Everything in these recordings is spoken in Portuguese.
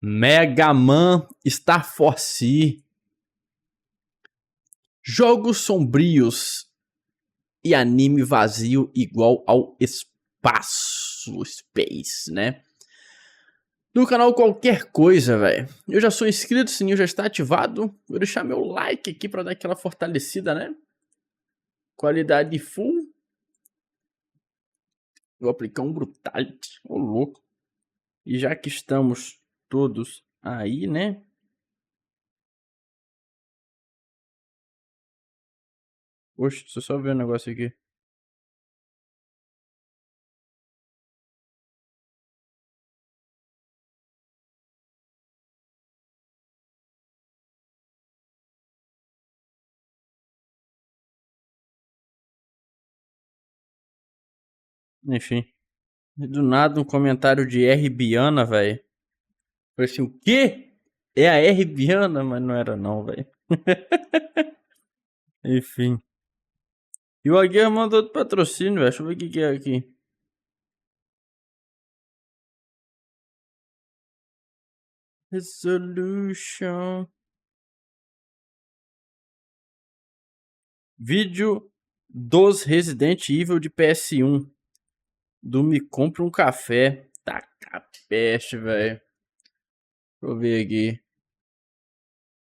Mega Man Star Force. Jogos sombrios e anime vazio igual ao espaço, space, né? No canal Qualquer Coisa, velho. Eu já sou inscrito, o sininho já está ativado. Vou deixar meu like aqui pra dar aquela fortalecida, né? Qualidade full. Vou aplicar um Brutality. Ô, louco. E já que estamos todos aí, né? Oxe, deixa eu só ver um negócio aqui. Enfim. Do nada um comentário de R. Biana, velho. Foi assim, o quê? É a R. Biana? Mas não era não, velho. Enfim. E o Aguirre mandou do patrocínio, velho. Deixa eu ver o que é aqui. Resolution. Vídeo dos Resident Evil de PS1. Do Me Compre um Café. Tá peste, velho. Deixa eu ver aqui.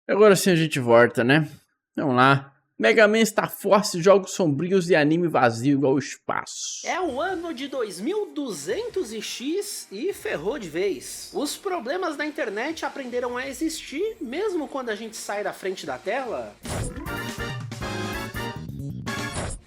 Agora sim a gente volta, né? Vamos lá. Mega Man Star Force, jogos sombrios e anime vazio igual o espaço. É o ano de 2200X e ferrou de vez. Os problemas da internet aprenderam a existir mesmo quando a gente sai da frente da tela.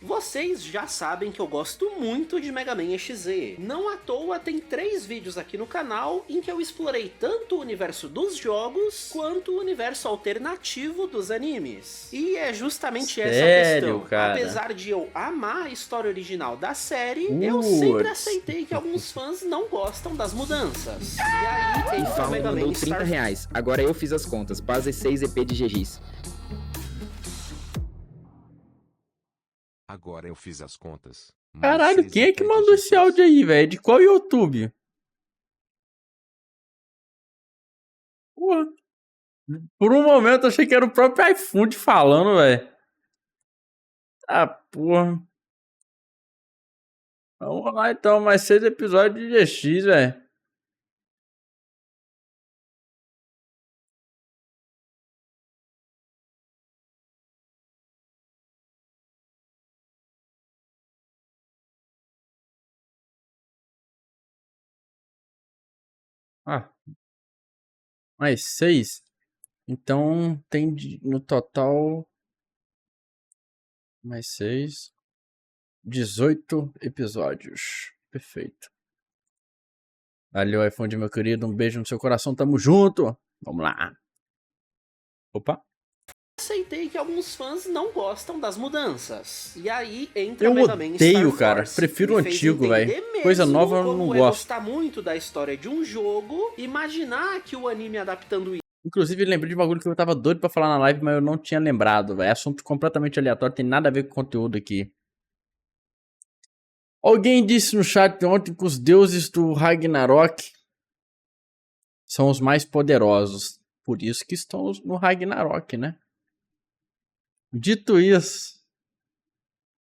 Vocês já sabem que eu gosto muito de Mega Man EXE. Não à toa tem 3 vídeos aqui no canal em que eu explorei tanto o universo dos jogos quanto o universo alternativo dos animes. E é justamente essa a questão. Cara? Apesar de eu amar a história original da série, eu sempre aceitei que alguns fãs não gostam das mudanças. E aí entra o Mega Man Star R$30. Agora eu fiz as contas. Base 6 EP de GGs. Agora eu fiz as contas. Caralho, quem é que mandou esse áudio aí, velho? De qual YouTube? Porra. Por um momento eu achei que era o próprio iFood falando, velho. Ah, porra. Vamos lá então, mais 6 episódios de GX, velho. Ah, mais 6. Então tem no total mais 6. 18 episódios. Perfeito. Valeu, iPhone, meu querido. Um beijo no seu coração. Tamo junto. Vamos lá. Opa. Aceitei que alguns fãs não gostam das mudanças. E aí entra o Mega Man odeio, Star cara. Force. Prefiro o antigo, velho. Coisa nova eu não gosto. Gostar muito da história de um jogo, imaginar que o anime adaptando isso. Inclusive, lembrei de um bagulho que eu tava doido pra falar na live, mas eu não tinha lembrado, velho. É assunto completamente aleatório, tem nada a ver com o conteúdo aqui. Alguém disse no chat ontem que os deuses do Ragnarok são os mais poderosos. Por isso que estão no Ragnarok, né? Dito isso,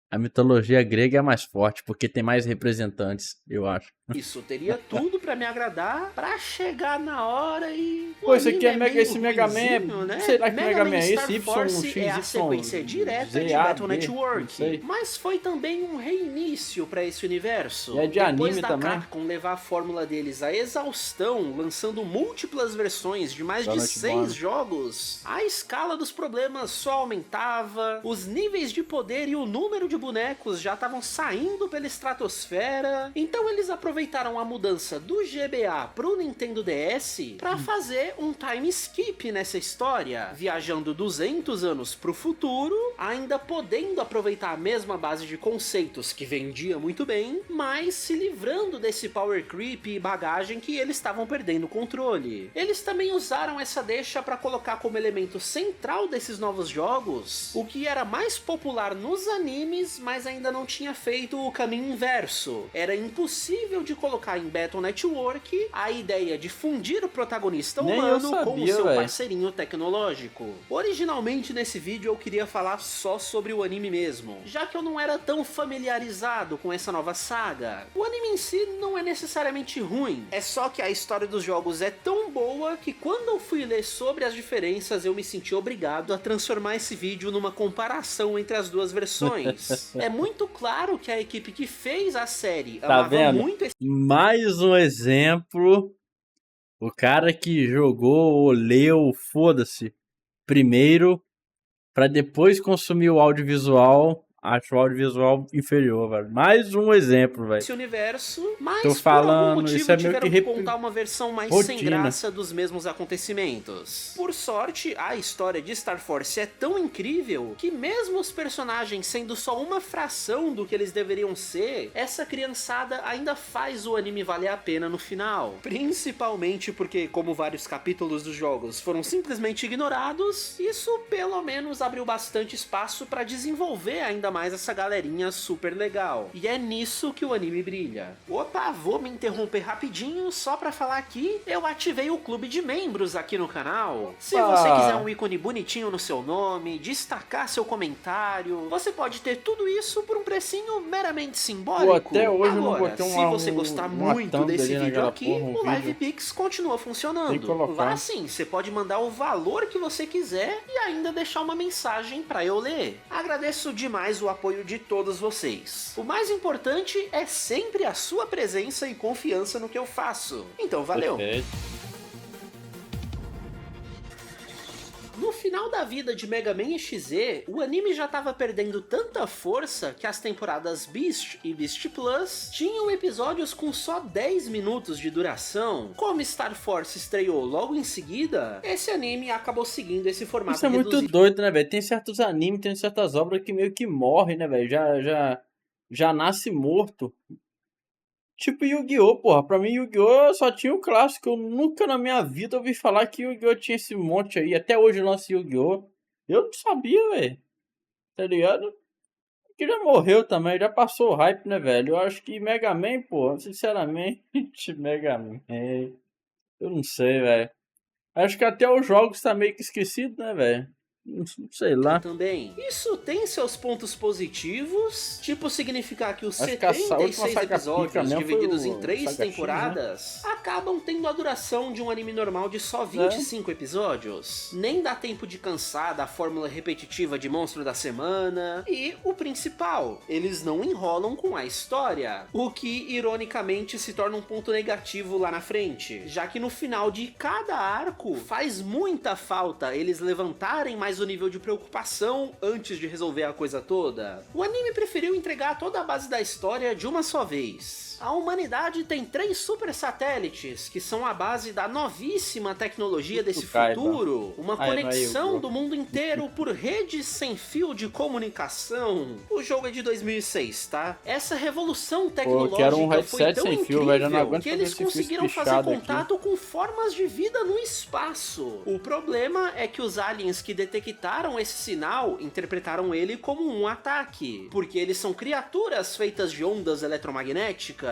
a mitologia grega é mais forte, porque tem mais representantes, eu acho. Isso teria tudo pra me agradar, pra chegar na hora e... Pô, isso aqui esse Mega Man, né? Será que Mega Man é esse? Y, é a sequência direta de Battle Network. Mas foi também um reinício pra esse universo. E é de Depois anime da também. Capcom levar a fórmula deles à exaustão, lançando múltiplas versões de mais de 6 jogos, a escala dos problemas só aumentava, os níveis de poder e o número de bonecos já estavam saindo pela estratosfera, então eles aproveitaram a mudança do GBA pro Nintendo DS para fazer um time skip nessa história, viajando 200 anos pro futuro, ainda podendo aproveitar a mesma base de conceitos que vendia muito bem, mas se livrando desse power creep e bagagem que eles estavam perdendo o controle. Eles também usaram essa deixa para colocar como elemento central desses novos jogos o que era mais popular nos animes, mas ainda não tinha feito o caminho inverso. Era impossível de colocar em Battle Network a ideia de fundir o protagonista Nem humano eu sabia, com o seu véi. parceirinho tecnológico. Originalmente nesse vídeo eu queria falar só sobre o anime mesmo, já que eu não era tão familiarizado com essa nova saga. O anime em si não é necessariamente ruim, é só que a história dos jogos é tão boa que quando eu fui ler sobre as diferenças eu me senti obrigado a transformar esse vídeo numa comparação entre as duas versões. É muito claro que a equipe que fez a série Tá amava vendo? muito esse Mais um exemplo. O cara que jogou ou leu, foda-se, primeiro, pra depois consumir o audiovisual, acho o audiovisual inferior, velho. Mais um exemplo, velho. universo, mas Tô por falando, algum motivo isso é meio tiveram que que contar uma versão mais sem rotina. graça dos mesmos acontecimentos. Por sorte, a história de Star Force é tão incrível que mesmo os personagens sendo só uma fração do que eles deveriam ser, essa criançada ainda faz o anime valer a pena no final. Principalmente porque, como vários capítulos dos jogos foram simplesmente ignorados, isso pelo menos abriu bastante espaço pra desenvolver ainda mais essa galerinha super legal. E é nisso que o anime brilha. Opa, vou me interromper rapidinho só pra falar que eu ativei o clube de membros aqui no canal. Se você quiser um ícone bonitinho no seu nome, destacar seu comentário, você pode ter tudo isso por um precinho meramente simbólico. Pô, até hoje eu não Agora, botei se você gostar muito thumb desse ali vídeo naquela aqui, porra, um o Live vídeo. Pix continua Tem que funcionando. colocar. Lá sim, você pode mandar o valor que você quiser e ainda deixar uma mensagem pra eu ler. Agradeço demais o apoio de todos vocês. O mais importante é sempre a sua presença e confiança no que eu faço. Então, valeu! Perfeito. No final da vida de Mega Man XZ, o anime já estava perdendo tanta força que as temporadas Beast e Beast Plus tinham episódios com só 10 minutos de duração. Como Star Force estreou logo em seguida, esse anime acabou seguindo esse formato Isso é muito reduzido. doido, né, velho? Tem certos animes, tem certas obras que meio que morrem, né, velho? Já nasce morto. Tipo Yu-Gi-Oh, porra. Pra mim, Yu-Gi-Oh só tinha o clássico. Eu nunca na minha vida ouvi falar que Yu-Gi-Oh tinha esse monte aí. Até hoje lança Yu-Gi-Oh. Eu não sabia, velho. Tá ligado? Que já morreu também, já passou o hype, né, velho? Eu acho que Mega Man, pô, sinceramente, Mega Man. Eu não sei, velho. Acho que até os jogos tá meio que esquecido, né, velho? Não sei lá. Também. Isso tem seus pontos positivos, tipo significar que os Acho que a última 76 Saga Pica episódios mesmo foi divididos o em 3 Saga X, né? temporadas acabam tendo a duração de um anime normal de só 25 episódios. Nem dá tempo de cansar da fórmula repetitiva de monstro da semana. E o principal, eles não enrolam com a história, o que ironicamente se torna um ponto negativo lá na frente, já que no final de cada arco faz muita falta eles levantarem mais o nível de preocupação antes de resolver a coisa toda. O anime preferiu entregar toda a base da história de uma só vez. A humanidade tem 3 super satélites, que são a base da novíssima tecnologia desse futuro. Uma conexão do mundo inteiro por redes sem fio de comunicação. O jogo é de 2006, tá? Essa revolução tecnológica foi tão incrível que eles conseguiram fazer contato com formas de vida no espaço. O problema é que os aliens que detectaram esse sinal interpretaram ele como um ataque, porque eles são criaturas feitas de ondas eletromagnéticas.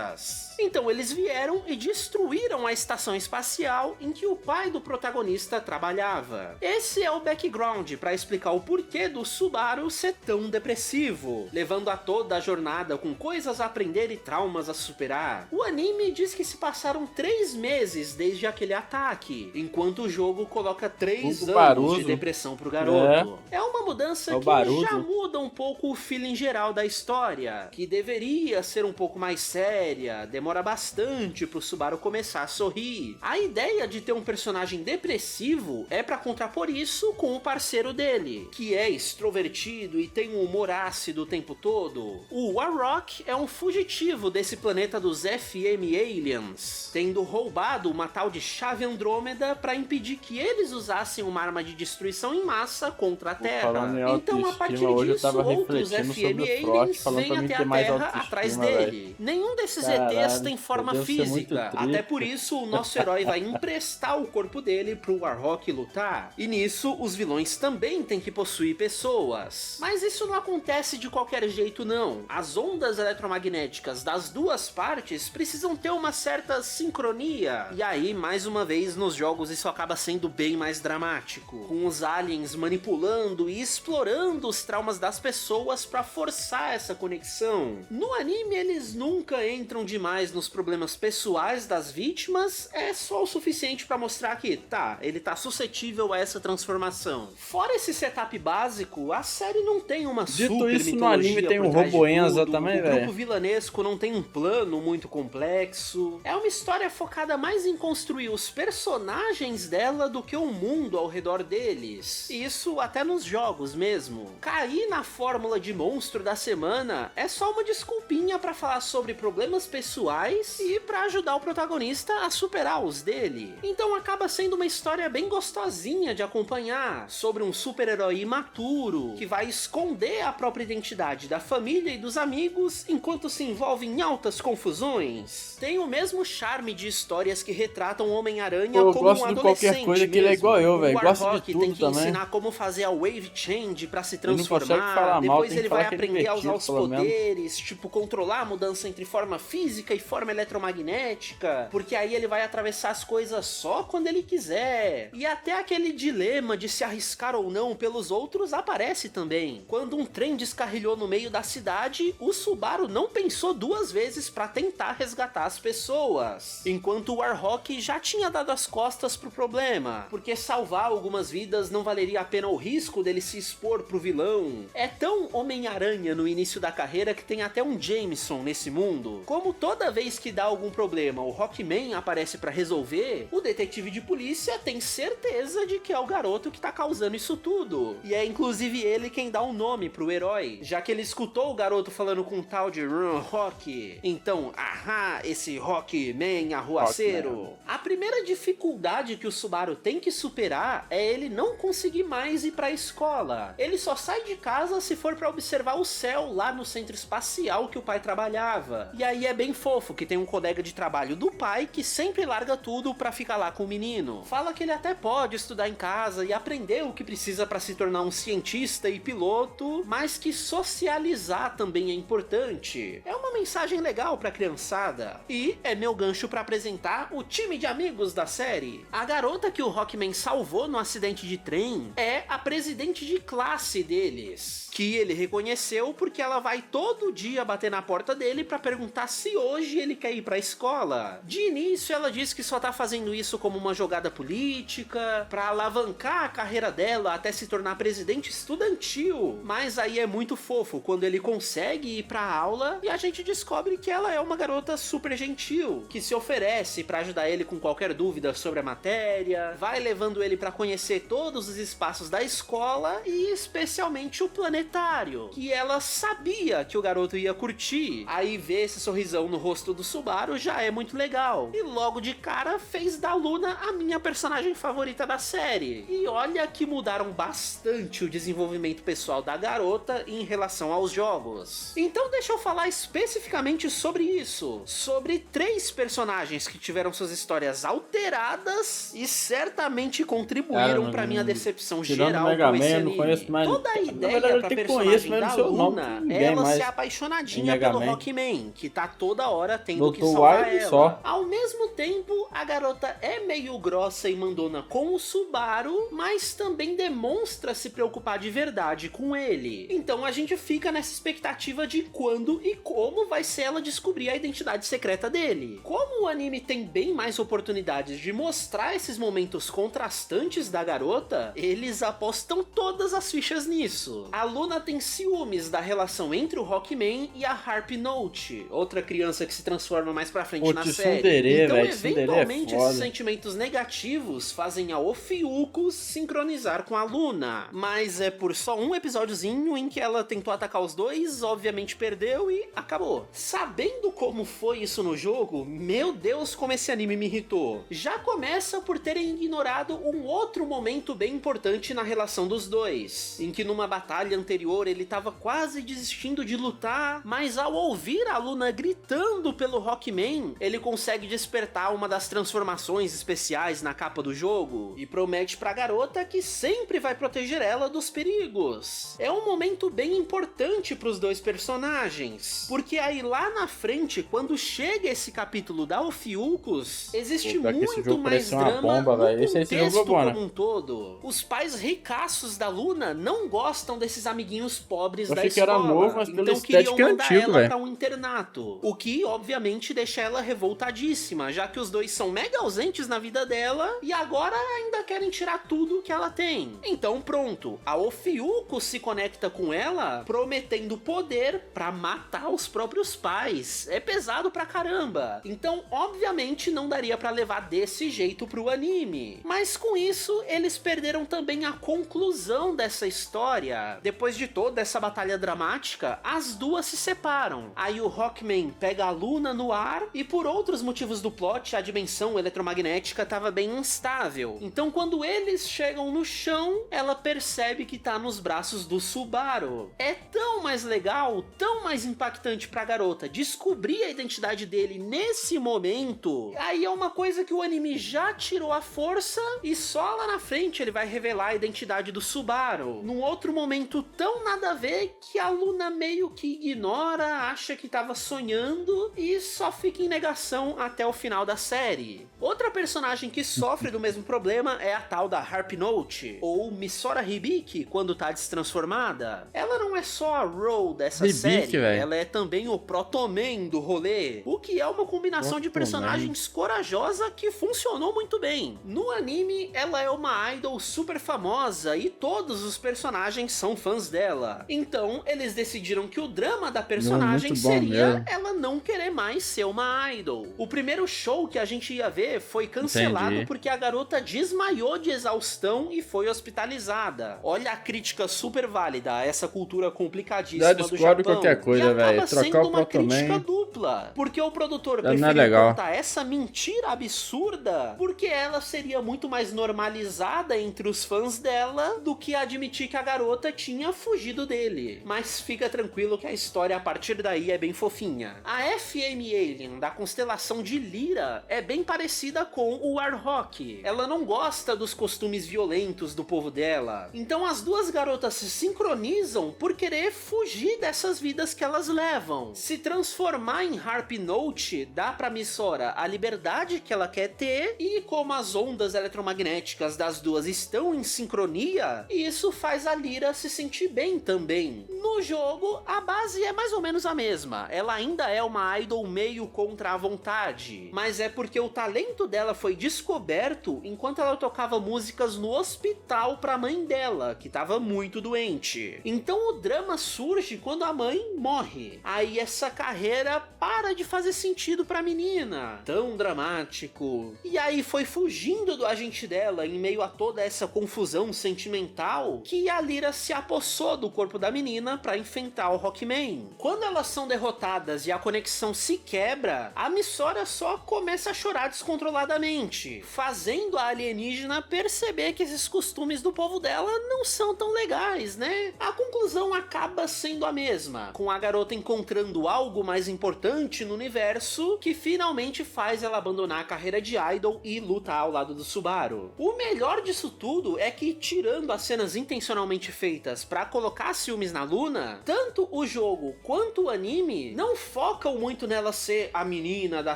Então eles vieram e destruíram a estação espacial em que o pai do protagonista trabalhava. Esse é o background para explicar o porquê do Subaru ser tão depressivo, levando a toda a jornada com coisas a aprender e traumas a superar. O anime diz que se passaram 3 meses desde aquele ataque, enquanto o jogo coloca 3 anos de depressão pro garoto. É uma mudança que já muda um pouco o feeling geral da história, que deveria ser um pouco mais séria, demora bastante pro Subaru começar a sorrir. A ideia de ter um personagem depressivo é pra contrapor isso com o parceiro dele, que é extrovertido e tem um humor ácido o tempo todo. O Warrock é um fugitivo desse planeta dos FM Aliens, tendo roubado uma tal de chave Andrômeda pra impedir que eles usassem uma arma de destruição em massa contra a Terra. Então, a partir disso, outros FM Aliens vêm até a Terra atrás dele. Nenhum desses esses Caralho, ETs têm forma deve ser muito física. triste. Até por isso, o nosso herói vai emprestar o corpo dele pro Warhawk lutar. E nisso, os vilões também têm que possuir pessoas. Mas isso não acontece de qualquer jeito, não. As ondas eletromagnéticas das duas partes precisam ter uma certa sincronia. E aí, mais uma vez, nos jogos isso acaba sendo bem mais dramático. Com os aliens manipulando e explorando os traumas das pessoas pra forçar essa conexão. No anime, eles nunca entram demais nos problemas pessoais das vítimas, é só o suficiente pra mostrar que, tá, ele tá suscetível a essa transformação. Fora esse setup básico, a série não tem uma Dito super isso, no mitologia anime tem por um trás de Roboenza tudo, também, o grupo velho. vilanesco não tem um plano muito complexo. É uma história focada mais em construir os personagens dela do que o mundo ao redor deles. Isso até nos jogos mesmo. Cair na fórmula de monstro da semana é só uma desculpinha pra falar sobre problemas pessoais e pra ajudar o protagonista a superar os dele. Então acaba sendo uma história bem gostosinha de acompanhar, sobre um super-herói imaturo que vai esconder a própria identidade da família e dos amigos enquanto se envolve em altas confusões. Tem o mesmo charme de histórias que retratam o Homem-Aranha Eu como gosto um de adolescente qualquer coisa que ele é mesmo. igual eu, velho. O Gosto de Warhawk tudo tem que também. ensinar como fazer a Wave Change pra se Ele não consegue transformar, falar mal, depois tem que ele vai falar que é aprender a usar divertido, os pelo menos. poderes, tipo controlar a mudança entre forma física e forma eletromagnética, porque aí ele vai atravessar as coisas só quando ele quiser. E até aquele dilema de se arriscar ou não pelos outros aparece também. Quando um trem descarrilhou no meio da cidade, o Subaru não pensou duas vezes pra tentar resgatar as pessoas, enquanto o Warhawk já tinha dado as costas pro problema, porque salvar algumas vidas não valeria a pena o risco dele se expor pro vilão. É tão Homem-Aranha no início da carreira que tem até um Jameson nesse mundo. Como toda vez que dá algum problema o Rockman aparece pra resolver, o detetive de polícia tem certeza de que é o garoto que tá causando isso tudo. E é inclusive ele quem dá um nome pro herói, já que ele escutou o garoto falando com um tal de Run Rock. Então, ahá, esse Rockman arruaceiro. Rockman. A primeira dificuldade que o Subaru tem que superar é ele não conseguir mais ir pra escola. Ele só sai de casa se for pra observar o céu lá no centro espacial que o pai trabalhava. E aí é bem fofo que tem um colega de trabalho do pai que sempre larga tudo pra ficar lá com o menino. Fala que ele até pode estudar em casa e aprender o que precisa pra se tornar um cientista e piloto, mas que socializar também é importante. É uma mensagem legal pra criançada. E é meu gancho pra apresentar o time de amigos da série. A garota que o Rockman salvou no acidente de trem é a presidente de classe deles, que ele reconheceu porque ela vai todo dia bater na porta dele pra perguntar se hoje ele quer ir pra escola. De início ela diz que só tá fazendo isso como uma jogada política, pra alavancar a carreira dela até se tornar presidente estudantil, mas aí é muito fofo quando ele consegue ir pra aula e a gente descobre que ela é uma garota super gentil, que se oferece pra ajudar ele com qualquer dúvida sobre a matéria, vai levando ele pra conhecer todos os espaços da escola e especialmente o planetário, que ela sabia que o garoto ia curtir. Aí ver esse sorrisão no rosto do Subaru já é muito legal. E logo de cara fez da Luna a minha personagem favorita da série. E olha que mudaram bastante o desenvolvimento pessoal da garota em relação aos jogos. Então deixa eu falar especificamente sobre isso, sobre 3 personagens que tiveram suas histórias alteradas e certamente contribuíram pra minha decepção tirando geral Mega com esse Man, anime. não conheço mais. Toda a Na ideia verdade, eu pra até personagem conheço, mas da não sei o nome de Luna é ninguém ela mais ser em apaixonadinha Mega pelo Man. Rockman, que tá toda hora tendo que Dr. salvar Wily ela. só. Ao mesmo tempo, a garota é meio grossa e mandona com o Subaru, mas também demonstra se preocupar de verdade com ele. Então a gente fica nessa expectativa de quando e como vai ser ela descobrir a identidade secreta dele. Como o anime tem bem mais oportunidades de mostrar esses momentos contrastantes da garota, eles apostam todas as fichas nisso. A Luna tem ciúmes da relação entre o Rockman e a Harp Note, outra criança que se transforma mais pra frente na série. Tsundere, Então, velho, Tsundere é eventualmente, esses foda. sentimentos negativos fazem a Ophiuchus sincronizar com a Luna. Mas é por só um episódiozinho em que ela tentou atacar os dois, obviamente perdeu e acabou. Sabendo como foi isso no jogo, meu Deus, como esse anime me irritou. Já começa por terem ignorado um outro momento bem importante na relação dos dois, em que numa batalha anterior ele tava quase desistindo de lutar, mas ao ouvir a Luna gritar gritando pelo Rockman, ele consegue despertar uma das transformações especiais na capa do jogo e promete pra garota que sempre vai proteger ela dos perigos. É um momento bem importante pros dois personagens, porque aí lá na frente, quando chega esse capítulo da Ophiuchus, existe muito mais drama no contexto como um todo. Os pais ricaços da Luna não gostam desses amiguinhos pobres da escola, então queriam mandar ela pra um internato, o que obviamente deixa ela revoltadíssima, já que os dois são mega ausentes na vida dela e agora ainda querem tirar tudo que ela tem. Então pronto, a Ophiuchus se conecta com ela, prometendo poder pra matar os próprios pais. É pesado pra caramba. Então obviamente não daria pra levar desse jeito pro anime. Mas com isso, eles perderam também a conclusão dessa história. Depois de toda essa batalha dramática, as duas se separam. Aí o Rockman pega a Luna no ar e por outros motivos do plot, a dimensão eletromagnética estava bem instável. Então quando eles chegam no chão, ela percebe que tá nos braços do Subaru. É tão mais legal, tão mais impactante pra garota descobrir a identidade dele nesse momento. Aí é uma coisa que o anime já tirou a força e só lá na frente ele vai revelar a identidade do Subaru. Num outro momento tão nada a ver que a Luna meio que ignora, acha que tava sonhando e só fica em negação até o final da série. Outra personagem que sofre do mesmo problema é a tal da Harp Note, ou Misora Hibiki, quando tá destransformada. Ela não é só a Ro dessa série, ela é também o Protoman do rolê, o que é uma combinação de personagens corajosa que funcionou muito bem. No anime, ela é uma idol super famosa e todos os personagens são fãs dela. Então, eles decidiram que o drama da personagem seria ela não querer mais ser uma idol. O primeiro show que a gente ia ver foi cancelado porque a garota desmaiou de exaustão e foi hospitalizada. Olha a crítica super válida a essa cultura complicadíssima do Japão. Qualquer coisa, e acaba sendo uma crítica dupla, porque o produtor preferiu contar essa mentira absurda porque ela seria muito mais normalizada entre os fãs dela do que admitir que a garota tinha fugido dele. Mas fica tranquilo que a história a partir daí é bem fofinha. A FM Alien da constelação de Lyra é bem parecida com o Warhawk. Ela não gosta dos costumes violentos do povo dela. Então as duas garotas se sincronizam por querer fugir dessas vidas que elas levam. Se transformar em Harp Note dá pra Misora a liberdade que ela quer ter, e como as ondas eletromagnéticas das duas estão em sincronia, isso faz a Lyra se sentir bem também. No jogo, a base é mais ou menos a mesma. Ela ainda é uma idol meio contra a vontade, mas é porque o talento dela foi descoberto enquanto ela tocava músicas no hospital pra mãe dela, que tava muito doente. Então o drama surge quando a mãe morre. Aí essa carreira para de fazer sentido pra menina. Tão dramático. E aí foi fugindo do agente dela em meio a toda essa confusão sentimental que a Lyra se apossou do corpo da menina pra enfrentar o Rockman. Quando elas são derrotadas e a conexão se quebra, a Misora só começa a chorar descontroladamente, fazendo a alienígena perceber que esses costumes do povo dela não são tão legais, né? A conclusão acaba sendo a mesma, com a garota encontrando algo mais importante no universo que finalmente faz ela abandonar a carreira de idol e lutar ao lado do Subaru. O melhor disso tudo é que, tirando as cenas intencionalmente feitas pra colocar ciúmes na Luna, tanto o jogo quanto o anime não focam muito nela ser a menina da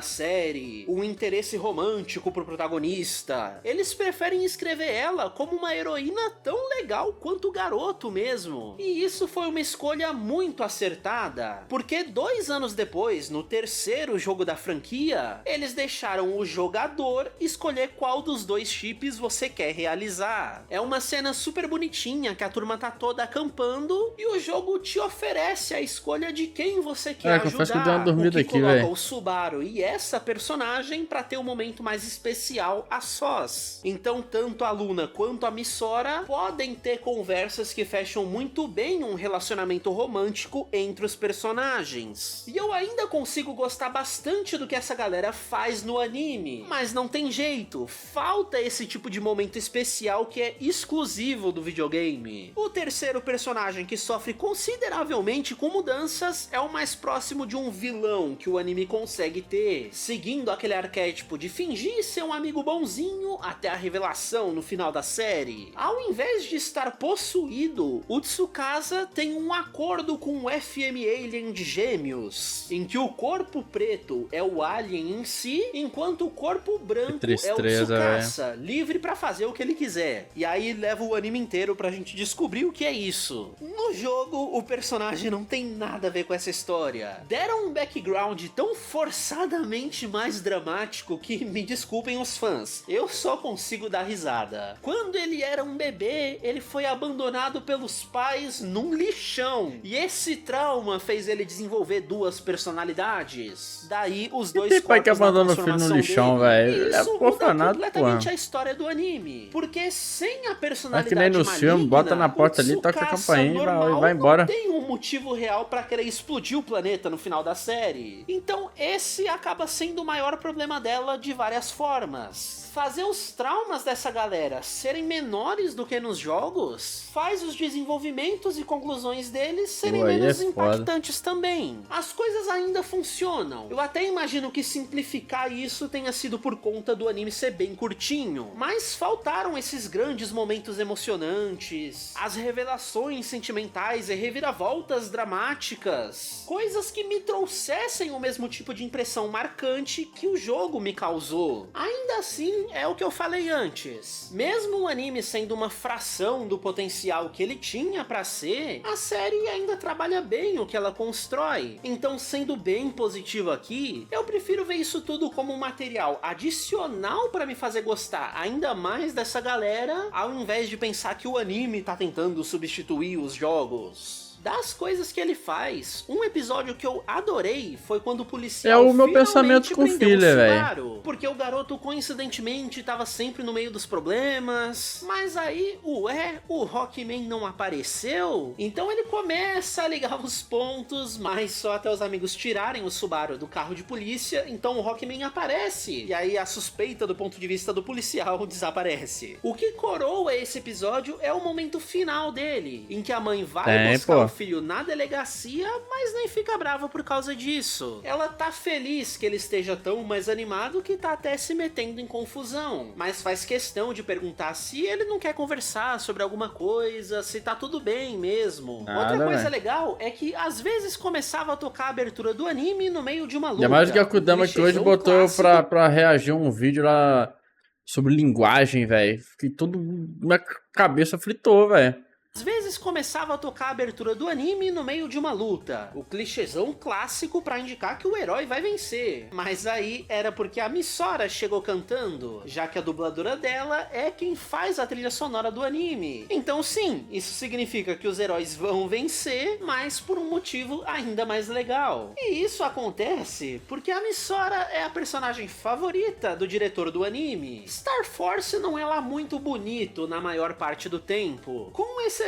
série, um interesse romântico pro protagonista. Eles preferem escrever ela como uma heroína tão legal quanto o garoto mesmo. E isso foi uma escolha muito acertada, porque 2 anos depois, no terceiro jogo da franquia, eles deixaram o jogador escolher qual dos 2 chips você quer realizar. É uma cena super bonitinha que a turma tá toda acampando e o jogo te oferece a escolha de quem você quer ajudar, o que coloca o Subaru e essa personagem pra ter um momento mais especial a sós. Então tanto a Luna quanto a Misora podem ter conversas que fecham muito bem um relacionamento romântico entre os personagens. E eu ainda consigo gostar bastante do que essa galera faz no anime, mas não tem jeito, falta esse tipo de momento especial que é exclusivo do videogame. O terceiro personagem que sofre consideravelmente com mudanças é o mais próximo de um vilão que o anime consegue ter, seguindo aquele arquétipo de fingir ser um amigo bonzinho até a revelação no final da série. Ao invés de estar possuído, o Tsukasa tem um acordo com o FM Alien de Gêmeos, em que o corpo preto é o alien em si, enquanto o corpo branco é o Tsukasa, livre pra fazer o que ele quiser. E aí leva o anime inteiro pra gente descobrir o que é isso. No jogo, o personagem não tem nada a ver com essa história. Deram um background tão forçadamente mais dramático que, me desculpem os fãs, eu só consigo dar risada. Quando ele era um bebê, ele foi abandonado pelos pais num lixão. E esse trauma fez ele desenvolver duas personalidades. Daí os dois corpos pai que abandona o filho no lixão, velho. Isso muda completamente a história do anime. Porque sem a personalidade que nem no filme, bota na porta ali, toca a campainha e vai embora. Não tem um motivo real pra querer explodir o planeta no final da série. Então esse acaba sendo o maior problema dela de várias formas. Fazer os traumas dessa galera serem menores do que nos jogos faz os desenvolvimentos e conclusões deles serem menos impactantes também. As coisas ainda funcionam. Eu até imagino que simplificar isso tenha sido por conta do anime ser bem curtinho, mas faltaram esses grandes momentos emocionantes, as revelações sentimentais e reviravoltas dramáticas, coisas que me trouxessem o mesmo tipo de impressão marcante que o jogo me causou. Ainda assim, é o que eu falei antes. Mesmo o anime sendo uma fração do potencial que ele tinha pra ser, a série ainda trabalha bem o que ela constrói. Então, sendo bem positivo aqui, eu prefiro ver isso tudo como um material adicional pra me fazer gostar ainda mais dessa galera, ao invés de pensar que o anime tá tentando substituir os jogos. Das coisas que ele faz, um episódio que eu adorei foi quando o policial é o meu pensamento com o filho, velho. Porque o garoto coincidentemente estava sempre no meio dos problemas, mas aí, o Rockman não apareceu? Então ele começa a ligar os pontos, mas só até os amigos tirarem o Subaru do carro de polícia, então o Rockman aparece. E aí a suspeita do ponto de vista do policial desaparece. O que coroa esse episódio é o momento final dele, em que a mãe vai buscar o filho na delegacia, mas nem fica brava por causa disso. Ela tá feliz que ele esteja tão mais animado que tá até se metendo em confusão, mas faz questão de perguntar se ele não quer conversar sobre alguma coisa, se tá tudo bem mesmo. Outra coisa legal é que às vezes começava a tocar a abertura do anime no meio de uma luta. Ainda mais que a Kudama que hoje botou pra reagir um vídeo lá sobre linguagem, velho. Fiquei todo... minha cabeça fritou, velho. Às vezes começava a tocar a abertura do anime no meio de uma luta, o clichêzão clássico pra indicar que o herói vai vencer. Mas aí era porque a Misora chegou cantando, já que a dubladora dela é quem faz a trilha sonora do anime. Então sim, isso significa que os heróis vão vencer, mas por um motivo ainda mais legal. E isso acontece porque a Misora é a personagem favorita do diretor do anime. Star Force não é lá muito bonito na maior parte do tempo, com exceção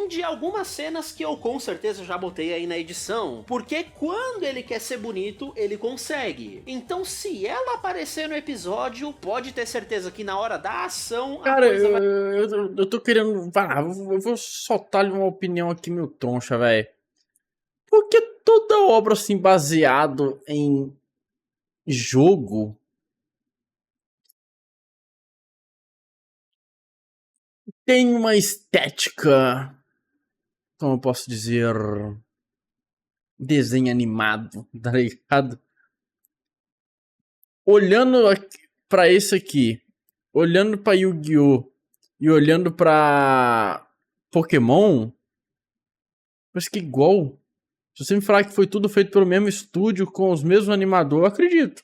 de algumas cenas que eu com certeza já botei aí na edição, porque quando ele quer ser bonito, ele consegue. Então se ela aparecer no episódio, pode ter certeza que na hora da ação... Cara, eu tô querendo... eu vou soltar uma opinião aqui meio troncha, velho. Porque toda obra assim baseado em jogo tem uma estética, como eu posso dizer, desenho animado, tá ligado? Olhando pra esse aqui, olhando pra Yu-Gi-Oh! E olhando pra Pokémon, parece que igual. Se você me falar que foi tudo feito pelo mesmo estúdio, com os mesmos animadores, eu acredito.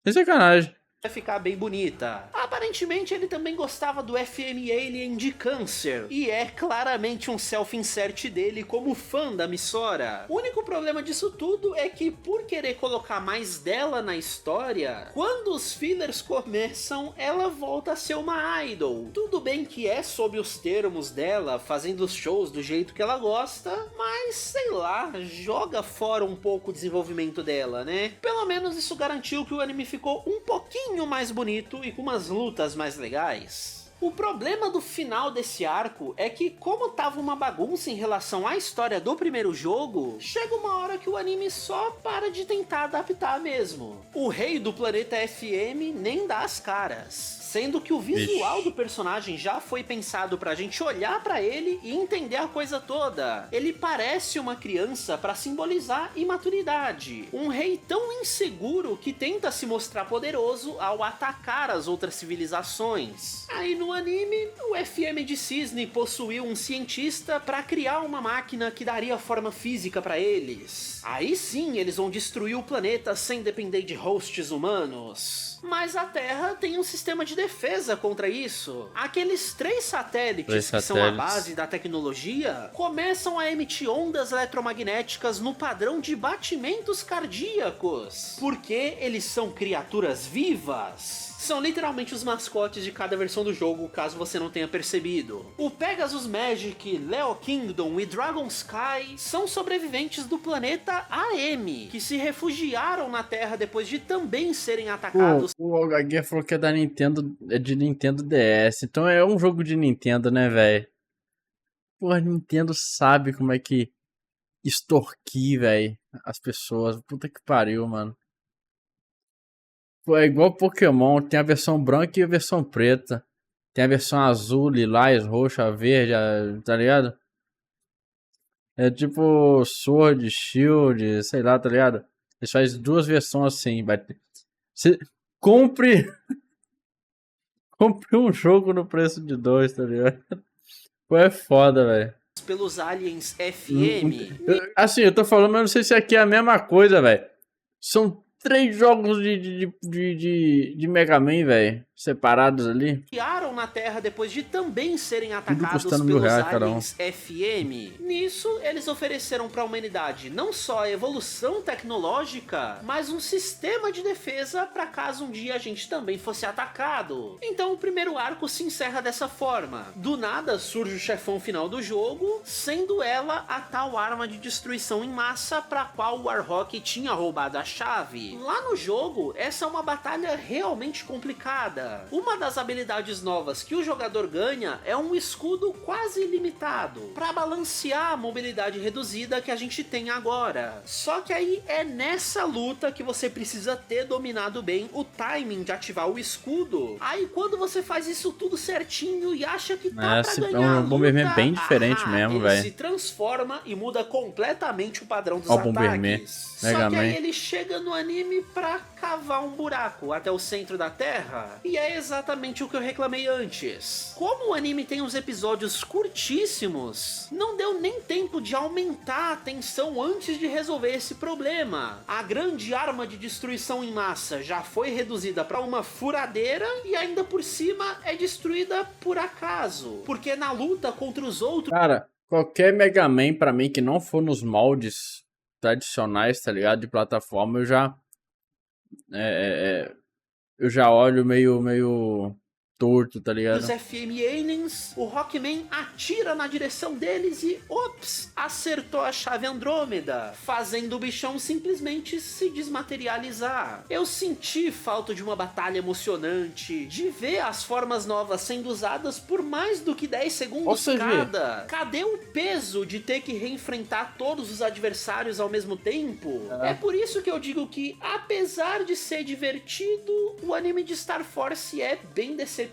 Sem sacanagem. Vai ficar bem bonita. Aparentemente ele também gostava do FM Alien de Câncer, e é claramente um self-insert dele como fã da Misora. O único problema disso tudo é que, por querer colocar mais dela na história, quando os fillers começam, ela volta a ser uma idol. Tudo bem que é sob os termos dela, fazendo os shows do jeito que ela gosta, mas sei lá, joga fora um pouco o desenvolvimento dela, né? Pelo menos isso garantiu que o anime ficou um pouquinho mais bonito e com umas lutas mais legais. O problema do final desse arco é que, como tava uma bagunça em relação à história do primeiro jogo, chega uma hora que o anime só para de tentar adaptar mesmo. O rei do planeta FM nem dá as caras. Sendo que o visual do personagem já foi pensado pra gente olhar pra ele e entender a coisa toda. Ele parece uma criança pra simbolizar imaturidade. Um rei tão inseguro que tenta se mostrar poderoso ao atacar as outras civilizações. Aí no anime, o FM de Cisne possuiu um cientista pra criar uma máquina que daria forma física pra eles. Aí sim, eles vão destruir o planeta sem depender de hosts humanos. Mas a Terra tem um sistema de defesa contra isso. Aqueles 3 satélites que são a base da tecnologia começam a emitir ondas eletromagnéticas no padrão de batimentos cardíacos. Porque eles são criaturas vivas. São literalmente os mascotes de cada versão do jogo, caso você não tenha percebido. O Pegasus Magic, Leo Kingdom e Dragon Sky são sobreviventes do planeta AM, que se refugiaram na Terra depois de também serem atacados. O HG falou que é da Nintendo, é de Nintendo DS, então é um jogo de Nintendo, né, velho? Porra, a Nintendo sabe como é que extorquir, velho, as pessoas. Puta que pariu, mano. É igual Pokémon, tem a versão branca e a versão preta. Tem a versão azul, lilás, roxa, verde, tá ligado? É tipo Sword, Shield, sei lá, tá ligado? Eles fazem 2 versões assim. Você compre um jogo no preço de 2, tá ligado? Pô, é foda, velho. Pelos aliens FM. Assim, eu tô falando, mas eu não sei se aqui é a mesma coisa, velho. São 3 jogos de Mega Man, velho, separados ali. Criaram na Terra depois de também serem atacados pelos aliens FM. Nisso, eles ofereceram para a humanidade não só a evolução tecnológica, mas um sistema de defesa para caso um dia a gente também fosse atacado. Então o primeiro arco se encerra dessa forma. Do nada surge o chefão final do jogo, sendo ela a tal arma de destruição em massa para qual o Warhawk tinha roubado a chave. Lá no jogo, essa é uma batalha realmente complicada. Uma das habilidades novas que o jogador ganha é um escudo quase ilimitado, para balancear a mobilidade reduzida que a gente tem agora. Só que aí é nessa luta que você precisa ter dominado bem o timing de ativar o escudo. Aí quando você faz isso tudo certinho e acha que tá pra ganhar, o Bomberman é bem diferente mesmo, velho. Ele se transforma e muda completamente o padrão dos ataques. Só que aí ele chega no anime pra cavar um buraco até o centro da Terra. E é exatamente o que eu reclamei antes. Como o anime tem uns episódios curtíssimos, não deu nem tempo de aumentar a tensão antes de resolver esse problema. A grande arma de destruição em massa já foi reduzida para uma furadeira e ainda por cima é destruída por acaso. Porque na luta contra os outros... Cara, qualquer Mega Man pra mim que não for nos moldes tradicionais, tá ligado? De plataforma, eu já olho meio torto, tá ligado? Os FM Aliens, o Rockman atira na direção deles e, ops, acertou a chave Andrômeda, fazendo o bichão simplesmente se desmaterializar. Eu senti falta de uma batalha emocionante, de ver as formas novas sendo usadas por mais do que 10 segundos cada. Cadê o peso de ter que reenfrentar todos os adversários ao mesmo tempo? É por isso que eu digo que, apesar de ser divertido, o anime de Star Force é bem decepcionante.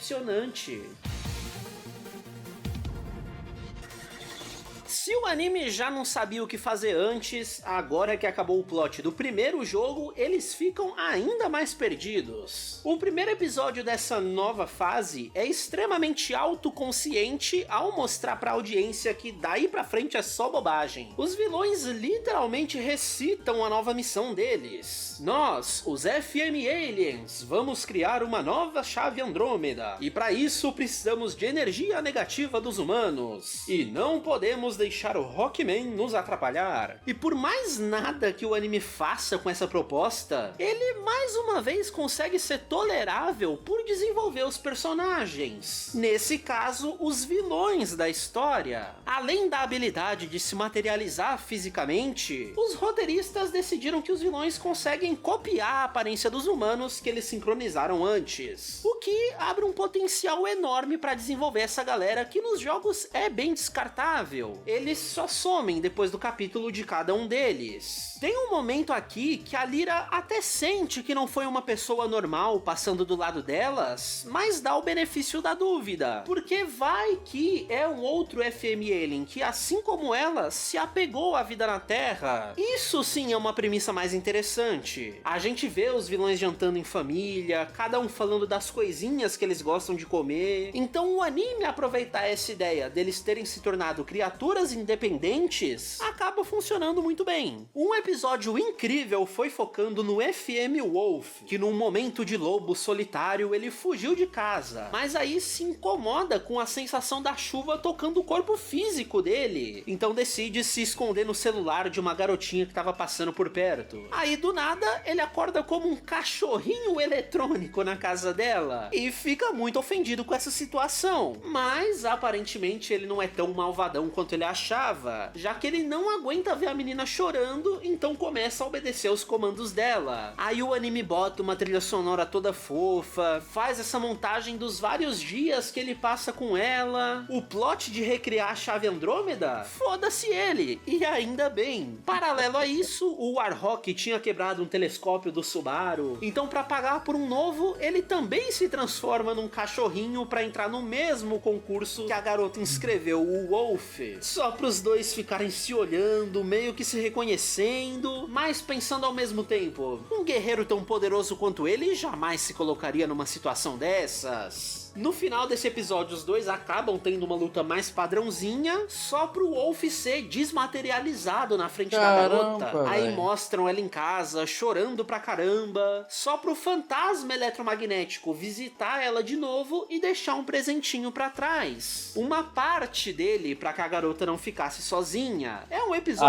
Se o anime já não sabia o que fazer antes, agora que acabou o plot do primeiro jogo, eles ficam ainda mais perdidos. O primeiro episódio dessa nova fase é extremamente autoconsciente ao mostrar pra audiência que daí pra frente é só bobagem. Os vilões literalmente recitam a nova missão deles. Nós, os FM Aliens, vamos criar uma nova chave Andrômeda, e pra isso precisamos de energia negativa dos humanos, e não podemos deixar deixar o Rockman nos atrapalhar. E por mais nada que o anime faça com essa proposta, ele mais uma vez consegue ser tolerável por desenvolver os personagens. Nesse caso, os vilões da história. Além da habilidade de se materializar fisicamente, os roteiristas decidiram que os vilões conseguem copiar a aparência dos humanos que eles sincronizaram antes. O que abre um potencial enorme para desenvolver essa galera que nos jogos é bem descartável. Eles só somem depois do capítulo de cada um deles. Tem um momento aqui que a Lyra até sente que não foi uma pessoa normal passando do lado delas, mas dá o benefício da dúvida, porque vai que é um outro FM Alien que, assim como ela, se apegou à vida na Terra. Isso sim é uma premissa mais interessante. A gente vê os vilões jantando em família, cada um falando das coisinhas que eles gostam de comer. Então o anime aproveitar essa ideia deles terem se tornado criaturas independentes acaba funcionando muito bem. Um episódio incrível foi focando no FM Wolf, que num momento de lobo solitário ele fugiu de casa, mas aí se incomoda com a sensação da chuva tocando o corpo físico dele, então decide se esconder no celular de uma garotinha que estava passando por perto. Aí do nada ele acorda como um cachorrinho eletrônico na casa dela e fica muito ofendido com essa situação, mas aparentemente ele não é tão malvadão quanto ele achava, já que ele não aguenta ver a menina chorando, então começa a obedecer os comandos dela. Aí o anime bota uma trilha sonora toda fofa, faz essa montagem dos vários dias que ele passa com ela, o plot de recriar a chave Andrômeda, foda-se ele, e ainda bem. Paralelo a isso, o Warhawk tinha quebrado um telescópio do Subaru, então para pagar por um novo, ele também se transforma num cachorrinho para entrar no mesmo concurso que a garota inscreveu, o Wolf. Só pros dois ficarem se olhando, meio que se reconhecendo, mas pensando ao mesmo tempo, um guerreiro tão poderoso quanto ele jamais se colocaria numa situação dessas. No final desse episódio, os dois acabam tendo uma luta mais padrãozinha, só pro Wolf ser desmaterializado na frente da garota. Aí mostram ela em casa, chorando pra caramba, só pro fantasma eletromagnético visitar ela de novo e deixar um presentinho pra trás. Uma parte dele pra que a garota não ficasse sozinha. É um episódio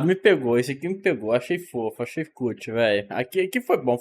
me pegou, esse aqui me pegou, achei fofo, achei cute, velho. Aqui foi bom.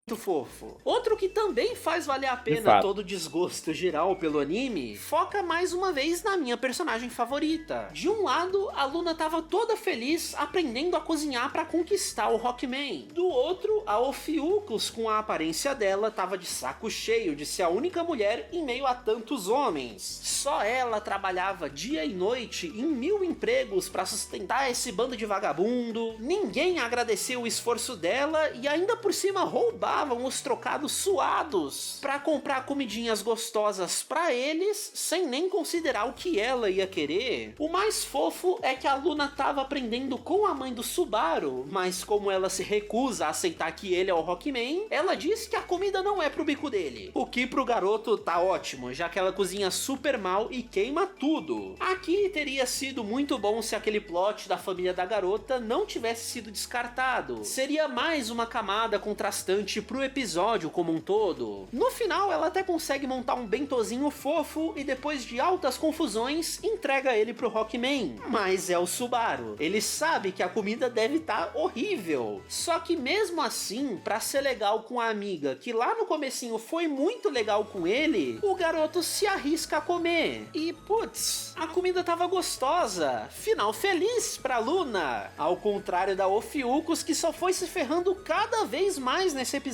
muito fofo. Outro que também faz valer a pena todo o desgosto geral pelo anime, foca mais uma vez na minha personagem favorita. De um lado, a Luna tava toda feliz aprendendo a cozinhar pra conquistar o Rockman. Do outro, a Ophiuchus, com a aparência dela, tava de saco cheio de ser a única mulher em meio a tantos homens. Só ela trabalhava dia e noite em 1000 empregos pra sustentar esse bando de vagabundo. Ninguém agradeceu o esforço dela e ainda por cima roubavam os trocados suados pra comprar comidinhas gostosas pra eles, sem nem considerar o que ela ia querer. O mais fofo é que a Luna tava aprendendo com a mãe do Subaru, mas como ela se recusa a aceitar que ele é o Rockman, ela diz que a comida não é pro bico dele. O que pro garoto tá ótimo, já que ela cozinha super mal e queima tudo. Aqui teria sido muito bom se aquele plot da família da garota não tivesse sido descartado. Seria mais uma camada contrastante pro episódio como um todo. No final, ela até consegue montar um bentozinho fofo e depois de altas confusões, entrega ele pro Rockman. Mas é o Subaru. Ele sabe que a comida deve estar horrível. Só que mesmo assim, pra ser legal com a amiga, que lá no comecinho foi muito legal com ele, o garoto se arrisca a comer. E, putz, a comida tava gostosa. Final feliz pra Luna. Ao contrário da Ophiuchus, que só foi se ferrando cada vez mais nesse episódio.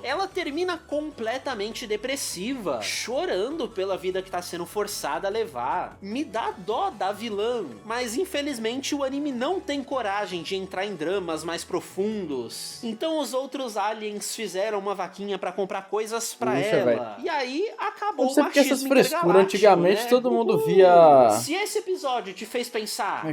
Ela termina completamente depressiva, chorando pela vida que tá sendo forçada a levar. Me dá dó da vilã, mas infelizmente o anime não tem coragem de entrar em dramas mais profundos. Então os outros aliens fizeram uma vaquinha pra comprar coisas pra ela. Véio. E aí acabou o machismo essas frescuras, antigamente, né? Todo mundo via... Se esse episódio te fez pensar,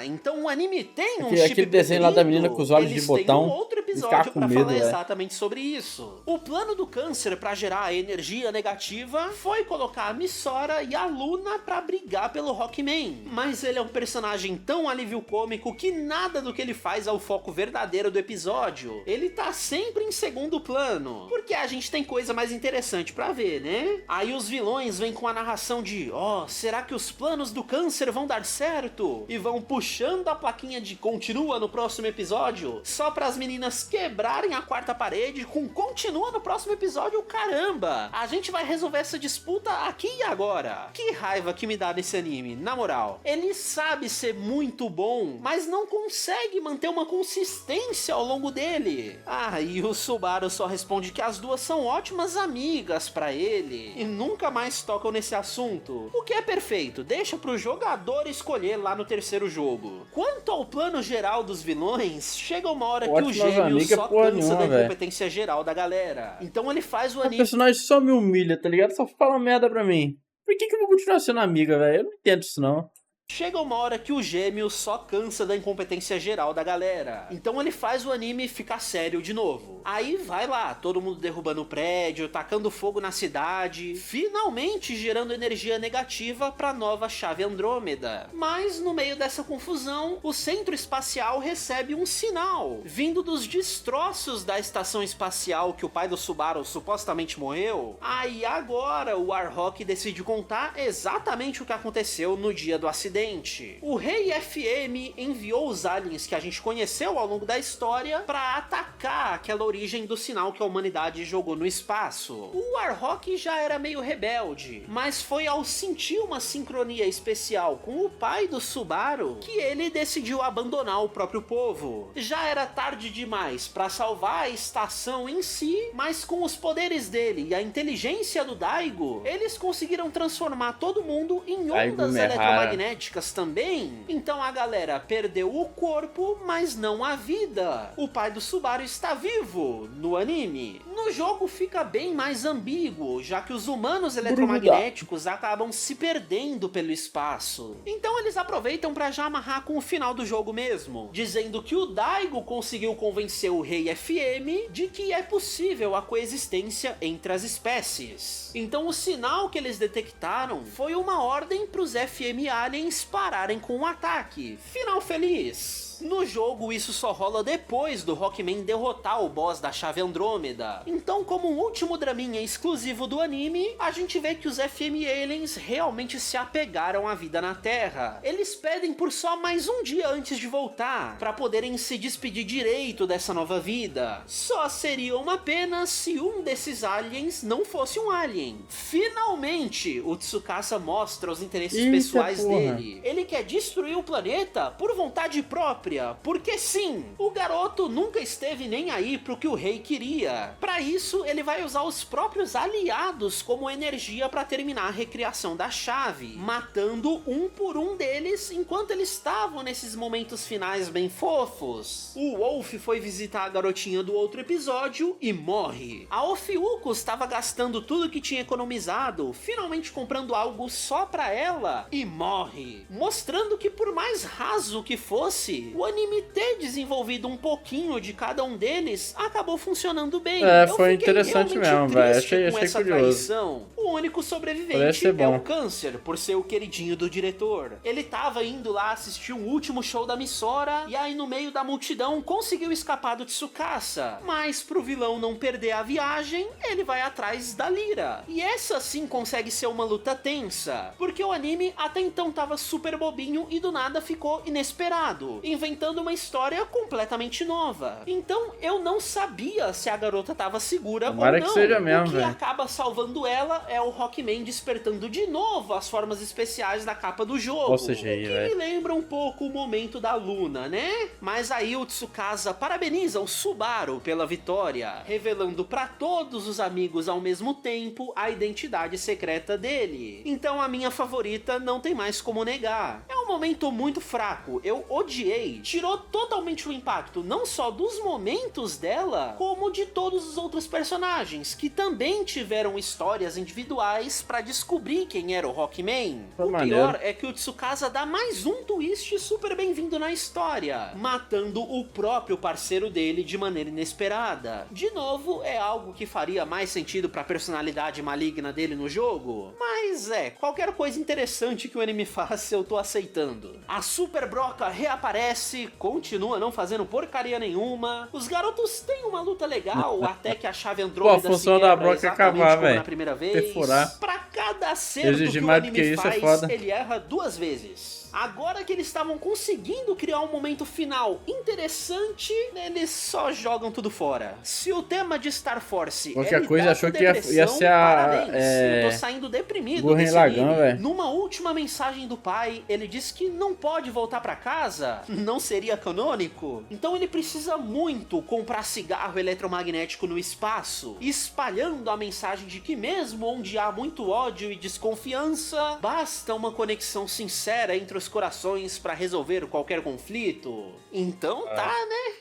então o anime tem um chip aquele desenho lá da menina com os olhos de botão. Outro episódio com pra medo, falar exatamente sobre isso. O plano do Câncer pra gerar a energia negativa foi colocar a Missora e a Luna pra brigar pelo Rockman. Mas ele é um personagem tão alívio cômico que nada do que ele faz é o foco verdadeiro do episódio. Ele tá sempre em segundo plano, porque a gente tem coisa mais interessante pra ver, né? Aí os vilões vêm com a narração de será que os planos do Câncer vão dar certo? E vão puxando a plaquinha de continua no próximo episódio, só para as meninas quebrarem a quarta parede com continua no próximo episódio. Caramba, a gente vai resolver essa disputa aqui e agora. Que raiva que me dá desse anime, na moral. Ele sabe ser muito bom, mas não consegue manter uma consistência ao longo dele. E o Subaru só responde que as duas são ótimas amigas para ele e nunca mais tocam nesse assunto, o que é perfeito, deixa pro jogador escolher lá no terceiro jogo. Quanto ao plano geral dos vilões, chega uma hora que o gêmeo só cansa da incompetência geral da galera. Então ele faz o anime... O personagem só me humilha, tá ligado? Só fala merda pra mim. Por que eu vou continuar sendo amiga, velho? Eu não entendo isso, não. Chega uma hora que o gêmeo só cansa da incompetência geral da galera. Então ele faz o anime ficar sério de novo. Aí vai lá, todo mundo derrubando o prédio, tacando fogo na cidade, finalmente gerando energia negativa pra nova chave Andrômeda. Mas no meio dessa confusão, o centro espacial recebe um sinal, vindo dos destroços da estação espacial que o pai do Subaru supostamente morreu. Aí agora o Warhawk decide contar exatamente o que aconteceu no dia do acidente. O Rei FM enviou os aliens que a gente conheceu ao longo da história para atacar aquela origem do sinal que a humanidade jogou no espaço. O Warhawk já era meio rebelde, mas foi ao sentir uma sincronia especial com o pai do Subaru que ele decidiu abandonar o próprio povo. Já era tarde demais para salvar a estação em si, mas com os poderes dele e a inteligência do Daigo, eles conseguiram transformar todo mundo em ondas eletromagnéticas também. Então a galera perdeu o corpo, mas não a vida. O pai do Subaru está vivo no anime. No jogo fica bem mais ambíguo, já que os humanos eletromagnéticos acabam se perdendo pelo espaço. Então eles aproveitam para já amarrar com o final do jogo mesmo, dizendo que o Daigo conseguiu convencer o Rei FM de que é possível a coexistência entre as espécies. Então o sinal que eles detectaram foi uma ordem para os FM Aliens pararem com o ataque. Final feliz. No jogo isso só rola depois do Rockman derrotar o boss da chave Andrômeda. Então, como um último draminha exclusivo do anime, a gente vê que os FM Aliens realmente se apegaram à vida na Terra. Eles pedem por só mais um dia antes de voltar, para poderem se despedir direito dessa nova vida. Só seria uma pena se um desses aliens não fosse um alien. Finalmente, o Tsukasa mostra os interesses pessoais dele. Ele quer destruir o planeta por vontade própria. Porque sim, o garoto nunca esteve nem aí pro que o rei queria. Para isso, ele vai usar os próprios aliados como energia para terminar a recriação da chave, matando um por um deles enquanto eles estavam nesses momentos finais bem fofos. O Wolf foi visitar a garotinha do outro episódio e morre. A Ophiuchus estava gastando tudo que tinha economizado, finalmente comprando algo só pra ela e morre, mostrando que por mais raso que fosse, o anime ter desenvolvido um pouquinho de cada um deles acabou funcionando bem. Foi interessante mesmo, velho. Achei curioso. Traição. O único sobrevivente é o Câncer, por ser o queridinho do diretor. Ele tava indo lá assistir o último show da Missora, e aí no meio da multidão conseguiu escapar do Tsukasa. Mas pro vilão não perder a viagem, ele vai atrás da Lyra. E essa sim consegue ser uma luta tensa, porque o anime até então tava super bobinho e do nada ficou inesperado, inventando uma história completamente nova. Então eu não sabia se a garota tava segura ou não. Que seja mesmo, o que acaba salvando ela é o Rockman despertando de novo as formas especiais da capa do jogo. Ou seja, que me lembra um pouco o momento da Luna, né? Mas aí o Tsukasa parabeniza o Subaru pela vitória, revelando pra todos os amigos ao mesmo tempo a identidade secreta dele. Então a minha favorita não tem mais como negar. É uma momento muito fraco, eu odiei, tirou totalmente o impacto, não só dos momentos dela, como de todos os outros personagens, que também tiveram histórias individuais pra descobrir quem era o Rockman. O pior é que o Tsukasa dá mais um twist super bem-vindo na história, matando o próprio parceiro dele de maneira inesperada. De novo, é algo que faria mais sentido pra personalidade maligna dele no jogo, mas qualquer coisa interessante que o anime faça eu tô aceitando. A Super Broca reaparece, continua não fazendo porcaria nenhuma, os garotos têm uma luta legal, até que a chave Andrômeda se quebra exatamente como na primeira vez. Perfurar. Pra cada acerto que o anime faz, ele erra 2 vezes. Agora que eles estavam conseguindo criar um momento final interessante, eles só jogam tudo fora. Se o tema de Star Force qualquer coisa achou que ia ser eu tô saindo deprimido desse Lagão, anime. Numa última mensagem do pai, ele diz que não pode voltar pra casa, não seria canônico. Então ele precisa muito comprar cigarro eletromagnético no espaço, espalhando a mensagem de que mesmo onde há muito ódio e desconfiança, basta uma conexão sincera entre os corações pra resolver qualquer conflito. Então tá, né?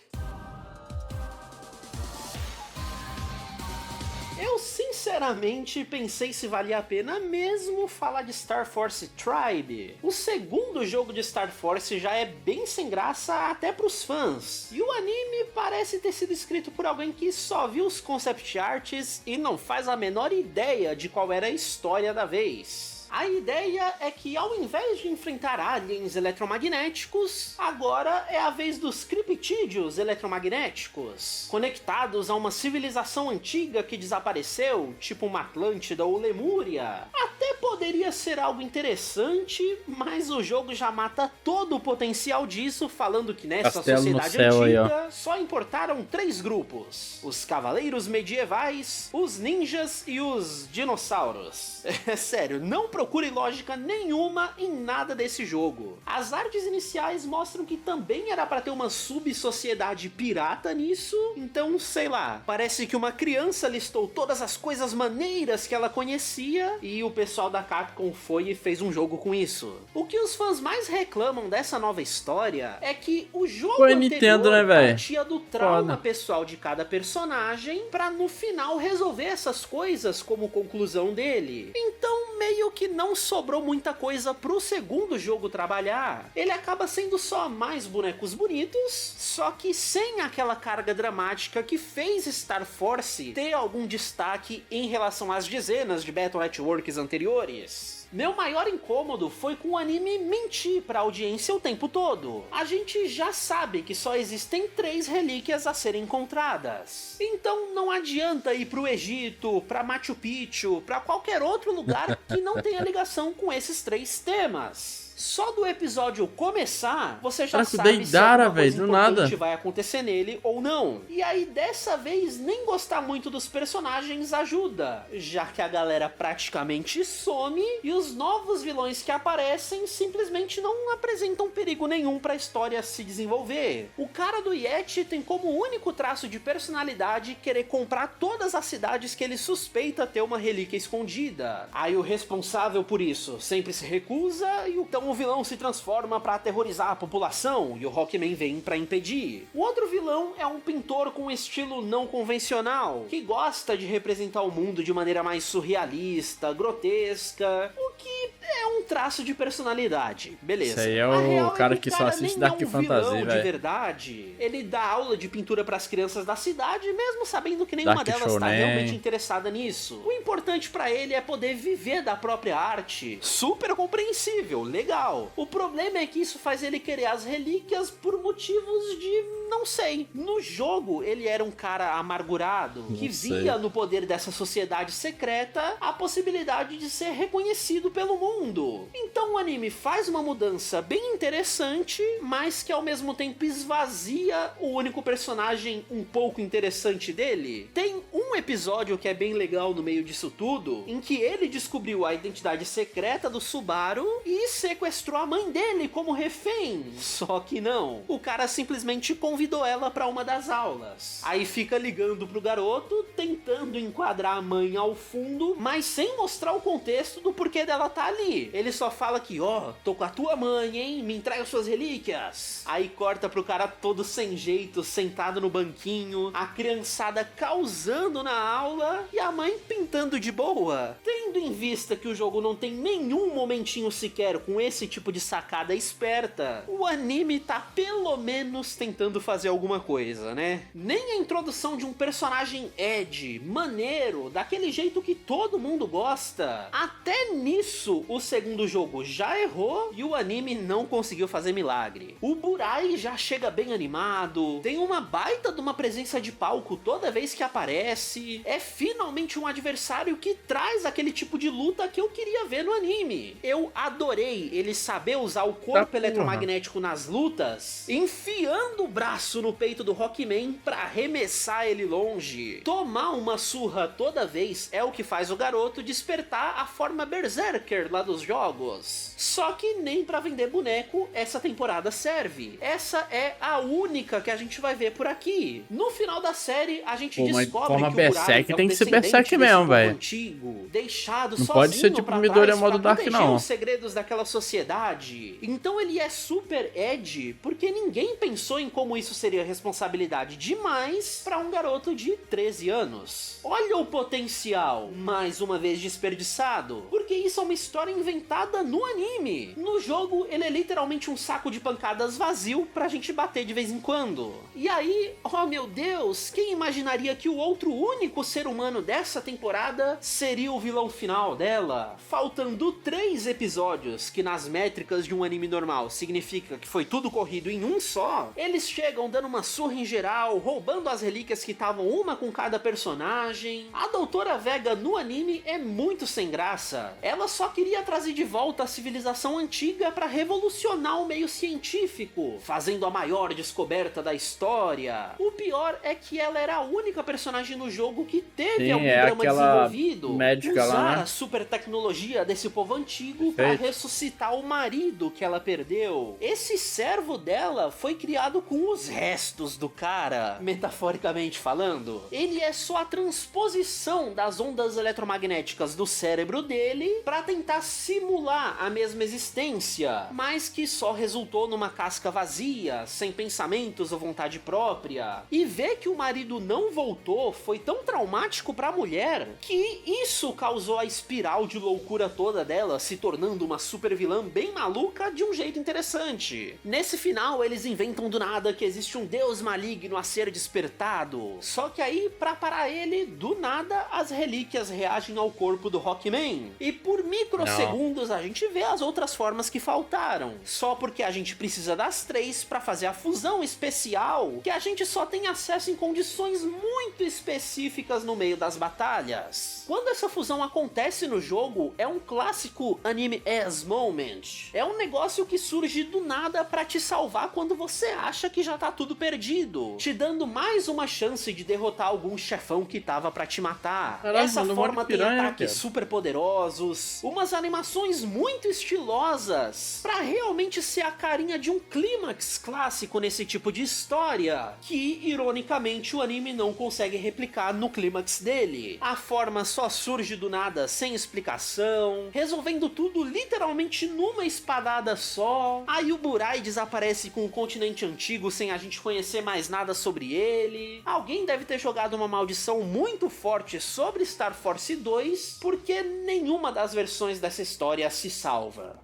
Eu sinceramente pensei se valia a pena mesmo falar de Star Force Tribe. O segundo jogo de Star Force já é bem sem graça até pros fãs. E o anime parece ter sido escrito por alguém que só viu os concept arts e não faz a menor ideia de qual era a história da vez. A ideia é que ao invés de enfrentar aliens eletromagnéticos, agora é a vez dos criptídeos eletromagnéticos, conectados a uma civilização antiga que desapareceu, tipo uma Atlântida ou Lemúria. Até poderia ser algo interessante, mas o jogo já mata todo o potencial disso, falando que nessa sociedade antiga só importaram 3 grupos: os cavaleiros medievais, os ninjas e os dinossauros. É sério, não procure lógica nenhuma em nada desse jogo. As artes iniciais mostram que também era pra ter uma subsociedade pirata nisso, então sei lá, parece que uma criança listou todas as coisas maneiras que ela conhecia e o pessoal da Capcom foi e fez um jogo com isso. O que os fãs mais reclamam dessa nova história é que o jogo anterior partia do trauma pessoal de cada personagem pra no final resolver essas coisas como conclusão dele. Então meio que não sobrou muita coisa pro segundo jogo trabalhar. Ele acaba sendo só mais bonecos bonitos, só que sem aquela carga dramática que fez Star Force ter algum destaque em relação às dezenas de Battle Networks anteriores. Meu maior incômodo foi com o anime mentir pra audiência o tempo todo. A gente já sabe que só existem 3 relíquias a serem encontradas. Então não adianta ir pro Egito, pra Machu Picchu, pra qualquer outro lugar que não tenha ligação com esses 3 temas. Só do episódio começar, você já sabe se alguma coisa importante vai acontecer nele ou não. E aí dessa vez nem gostar muito dos personagens ajuda, já que a galera praticamente some e os novos vilões que aparecem simplesmente não apresentam perigo nenhum pra história se desenvolver. O cara do Yeti tem como único traço de personalidade querer comprar todas as cidades que ele suspeita ter uma relíquia escondida. Aí o responsável por isso sempre se recusa e então o vilão se transforma pra aterrorizar a população e o Rockman vem pra impedir. O outro vilão é um pintor com um estilo não convencional, que gosta de representar o mundo de maneira mais surrealista, grotesca, o que é um traço de personalidade. Beleza. Isso aí é o cara que só assiste Dark Fantasy, de verdade. Ele dá aula de pintura pras crianças da cidade, mesmo sabendo que nenhuma delas tá realmente interessada nisso. O importante pra ele é poder viver da própria arte. Super compreensível, legal. O problema é que isso faz ele querer as relíquias por motivos de... não sei. No jogo, ele era um cara amargurado, que via no poder dessa sociedade secreta a possibilidade de ser reconhecido pelo mundo. Então o anime faz uma mudança bem interessante, mas que ao mesmo tempo esvazia o único personagem um pouco interessante dele. Tem um um episódio que é bem legal no meio disso tudo, em que ele descobriu a identidade secreta do Subaru e sequestrou a mãe dele como refém. Só que não, o cara simplesmente convidou ela pra uma das aulas. Aí fica ligando pro garoto, tentando enquadrar a mãe ao fundo, mas sem mostrar o contexto do porquê dela tá ali. Ele só fala que, ó, tô com a tua mãe, hein, me entrega suas relíquias. Aí corta pro cara todo sem jeito, sentado no banquinho, a criançada causando na aula e a mãe pintando de boa. Tendo em vista que o jogo não tem nenhum momentinho sequer com esse tipo de sacada esperta, o anime tá pelo menos tentando fazer alguma coisa, né? Nem a introdução de um personagem edgy, maneiro, daquele jeito que todo mundo gosta. Até nisso, o segundo jogo já errou e o anime não conseguiu fazer milagre. O Burai já chega bem animado, tem uma baita de uma presença de palco toda vez que aparece, é finalmente um adversário que traz aquele tipo de luta que eu queria ver no anime. Eu adorei ele saber usar o corpo eletromagnético nas lutas, enfiando o braço no peito do Rockman pra arremessar ele longe. Tomar uma surra toda vez é o que faz o garoto despertar a forma berserker lá dos jogos. Só que nem pra vender boneco essa temporada serve. Essa é a única que a gente vai ver por aqui. No final da série, a gente descobre que o Berserk tem que ser Berserk mesmo, velho. Antigo, deixado não sozinho pode ser tipo Midoriya modo Dark, não. Os segredos daquela sociedade. Então ele é super edgy porque ninguém pensou em como isso seria responsabilidade demais pra um garoto de 13 anos. Olha o potencial, mais uma vez desperdiçado, porque isso é uma história inventada no anime. No jogo, ele é literalmente um saco de pancadas vazio pra gente bater de vez em quando. E aí, oh meu Deus, quem imaginaria que o outro único ser humano dessa temporada seria o vilão final dela? Faltando 3 episódios, que nas métricas de um anime normal significa que foi tudo corrido em um só, eles chegam dando uma surra em geral, roubando as relíquias que estavam uma com cada personagem. A Doutora Vega no anime é muito sem graça. Ela só queria trazer de volta a civilização antiga para revolucionar o meio científico, fazendo a maior descoberta da história. O pior é que ela era a única personagem no jogo que teve algum drama desenvolvido, usar lá, né? A super tecnologia desse povo antigo para ressuscitar o marido que ela perdeu. Esse servo dela foi criado com os restos do cara, metaforicamente falando. Ele é só a transposição das ondas eletromagnéticas do cérebro dele para tentar simular a mesma existência, mas que só resultou numa casca vazia, sem pensamentos ou vontade própria. E ver que o marido não voltou foi tão traumático para a mulher que isso causou a espiral de loucura toda dela, se tornando uma super vilã bem maluca de um jeito interessante. Nesse final, eles inventam do nada que existe um deus maligno a ser despertado. Só que aí, pra parar ele, do nada, as relíquias reagem ao corpo do Rockman. E por microsegundos a gente vê as outras formas que faltaram. Só porque a gente precisa das 3 pra fazer a fusão especial, que a gente só tem acesso em condições muito específicas no meio das batalhas. Quando essa fusão acontece no jogo, é um clássico anime as moment. É um negócio que surge do nada pra te salvar quando você acha que já tá tudo perdido, te dando mais uma chance de derrotar algum chefão que tava pra te matar. Caralho, essa forma tem ataques cara, super poderosos, umas animações muito estilosas, pra realmente ser a carinha de um clímax clássico nesse tipo de história, que ironicamente o anime não consegue replicar no clímax dele. A forma só surge do nada sem explicação, resolvendo tudo literalmente numa espadada só. Aí o Burai desaparece com o continente antigo sem a gente conhecer mais nada sobre ele. Alguém deve ter jogado uma maldição muito forte sobre Star Force 2, porque nenhuma das versões dessa história se salva.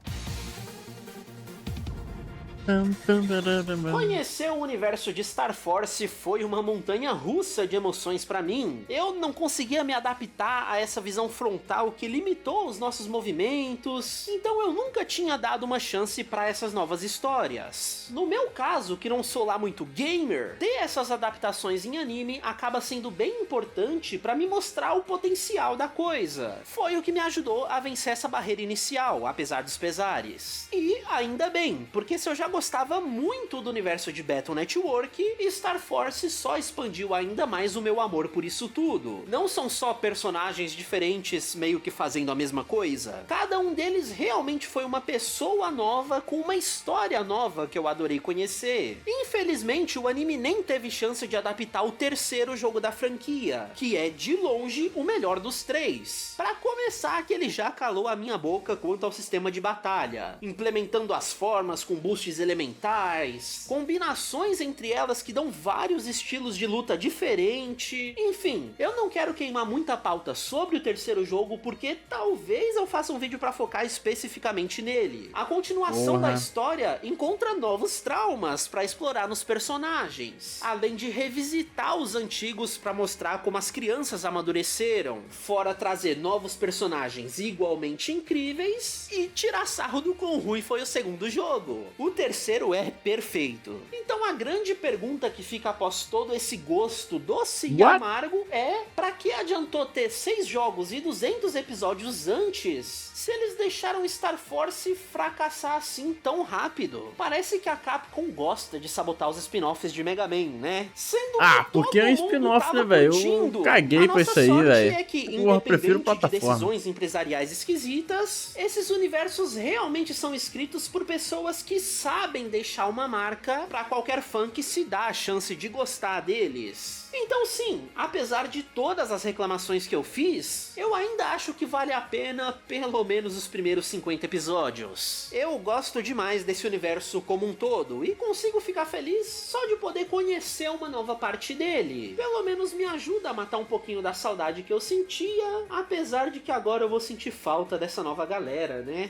Conhecer o universo de Star Force foi uma montanha russa de emoções pra mim. Eu não conseguia me adaptar a essa visão frontal que limitou os nossos movimentos, então eu nunca tinha dado uma chance pra essas novas histórias. No meu caso, que não sou lá muito gamer, ter essas adaptações em anime acaba sendo bem importante pra me mostrar o potencial da coisa. Foi o que me ajudou a vencer essa barreira inicial, apesar dos pesares. E ainda bem, porque se eu já gostava muito do universo de Battle Network e Star Force só expandiu ainda mais o meu amor por isso tudo. Não são só personagens diferentes meio que fazendo a mesma coisa. Cada um deles realmente foi uma pessoa nova com uma história nova que eu adorei conhecer. Infelizmente, o anime nem teve chance de adaptar o terceiro jogo da franquia, que é de longe o melhor dos três. Para começar, que ele já calou a minha boca quanto ao sistema de batalha, implementando as formas com boosts elementais, combinações entre elas que dão vários estilos de luta diferente. Enfim, eu não quero queimar muita pauta sobre o terceiro jogo porque talvez eu faça um vídeo para focar especificamente nele. A continuação da história encontra novos traumas para explorar nos personagens, além de revisitar os antigos para mostrar como as crianças amadureceram, fora trazer novos personagens igualmente incríveis e tirar sarro do quão ruim foi o segundo jogo. O terceiro é perfeito. Então a grande pergunta que fica após todo esse gosto doce e amargo é: pra que adiantou ter 6 jogos e 200 episódios antes, se eles deixaram Star Force fracassar assim tão rápido? Parece que a Capcom gosta de sabotar os spin-offs de Mega Man, né? Sendo que porque é um spin-off, né, velho? Eu caguei pra isso aí, velho. É que, independente de decisões empresariais esquisitas, esses universos realmente são escritos por pessoas que sabem deixar uma marca pra qualquer fã que se dá a chance de gostar deles. Então sim, apesar de todas as reclamações que eu fiz, eu ainda acho que vale a pena pelo menos os primeiros 50 episódios. Eu gosto demais desse universo como um todo e consigo ficar feliz só de poder conhecer uma nova parte dele. Pelo menos me ajuda a matar um pouquinho da saudade que eu sentia, apesar de que agora eu vou sentir falta dessa nova galera, né?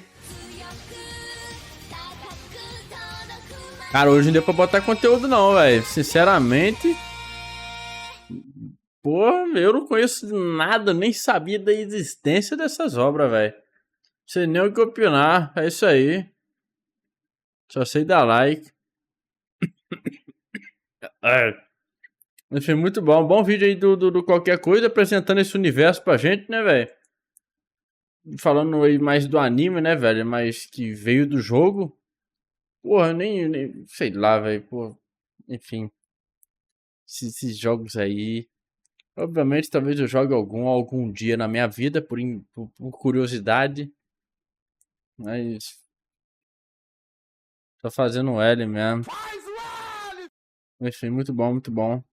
Cara, hoje não deu pra botar conteúdo não, velho. Sinceramente... Pô, eu não conheço nada, nem sabia da existência dessas obras, velho. Não sei nem o que opinar, é isso aí. Só sei dar like. Enfim, muito bom. Bom vídeo aí do qualquer coisa, apresentando esse universo pra gente, né, velho? Falando aí mais do anime, né, velho? Mas que veio do jogo. Porra, nem sei lá, velho. Pô, enfim. Esses jogos aí... Obviamente, talvez eu jogue algum dia na minha vida, por curiosidade. Mas... Tô fazendo L mesmo. Enfim, muito bom, muito bom.